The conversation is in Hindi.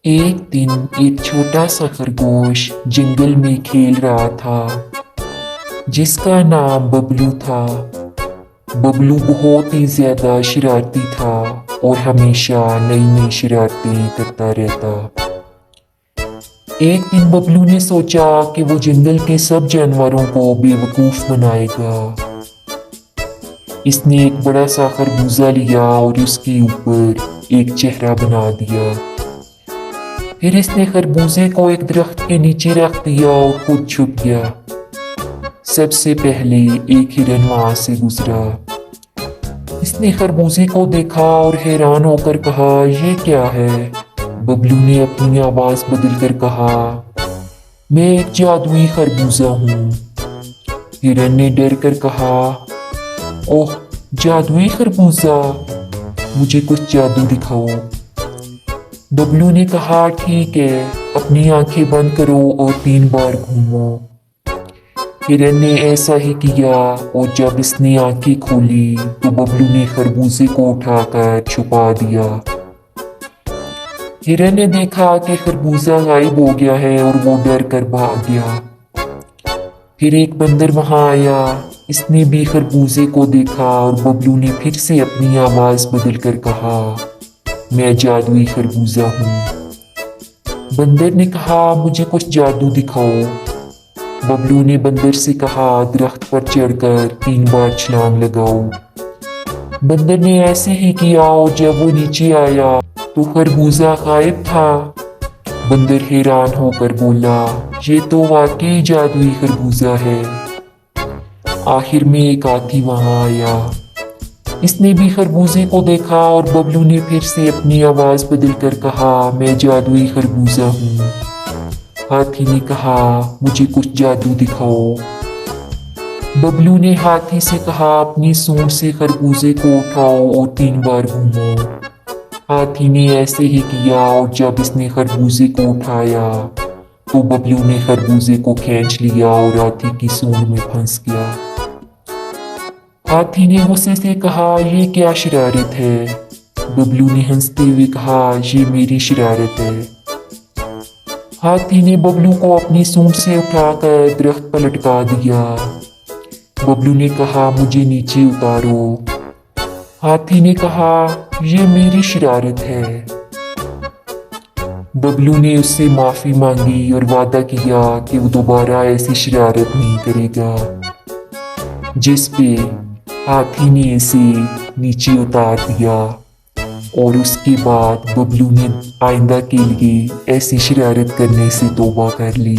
एक दिन एक छोटा सा खरगोश जंगल में खेल रहा था जिसका नाम बबलू था। बबलू बहुत ही ज्यादा शरारती था और हमेशा नई नई शरारतें करता रहता। एक दिन बबलू ने सोचा कि वो जंगल के सब जानवरों को बेवकूफ बनाएगा। इसने एक बड़ा सा खरबूजा लिया और उसके ऊपर एक चेहरा बना दिया। फिर इसने खरबूजे को एक दरख्त के नीचे रख दिया और खुद छुप गया। सबसे पहले एक हिरन वहां से गुजरा। इसने खरबूजे को देखा और हैरान होकर कहा, ये क्या है? बबलू ने अपनी आवाज बदल कर कहा, मैं एक जादुई खरबूजा हूँ। हिरन ने डर कर कहा, ओह जादुई खरबूजा, मुझे कुछ जादू दिखाओ। बबलू ने कहा, ठीक है, अपनी आंखें बंद करो और 3 बार घूमो। हिरन ने ऐसा ही किया और जब इसने आंखें खोली तो बबलू ने खरबूजे को उठाकर छुपा दिया। हिरन ने देखा कि खरबूजा गायब हो गया है और वो डर कर भाग गया। फिर एक बंदर वहां आया। इसने भी खरबूजे को देखा और बबलू ने फिर से अपनी आवाज बदल कर कहा, मैं जादुई खरबूजा हूँ। बंदर ने कहा, मुझे कुछ जादू दिखाओ। बबलू ने बंदर से कहा, दरख्त पर चढ़कर 3 बार छलांग लगाओ। बंदर ने ऐसे ही किया और जब वो नीचे आया तो खरबूजा गायब था। बंदर हैरान होकर बोला, ये तो वाकई जादुई खरबूजा है। आखिर में एक हाथी वहां आया। इसने भी खरबूजे को देखा और बबलू ने फिर से अपनी आवाज बदल कर कहा, मैं जादुई खरबूजा हूँ। हाथी ने कहा, मुझे कुछ जादू दिखाओ। बबलू ने हाथी से कहा, अपनी सूंड से खरबूजे को उठाओ और 3 बार घूमो। हाथी ने ऐसे ही किया और जब इसने खरबूजे को उठाया तो बबलू ने खरबूजे को खींच लिया और हाथी की सूंड में फंस गया। हाथी ने गुस्से से कहा, ये क्या शरारत है? बबलू ने हंसते हुए कहा, ये मेरी शरारत है। हाथी ने बबलू को अपनी सूंड से उठाकर दरख्त पर लटका दिया। बबलू ने कहा, मुझे नीचे उतारो। हाथी ने कहा, ये मेरी शरारत है। बबलू ने उससे माफी मांगी और वादा किया कि वो दोबारा ऐसी शरारत नहीं करेगा। जिस पे हाथी ने इसे नीचे उतार दिया और उसके बाद बबलू ने आइंदा के लिए ऐसी शरारत करने से तौबा कर ली।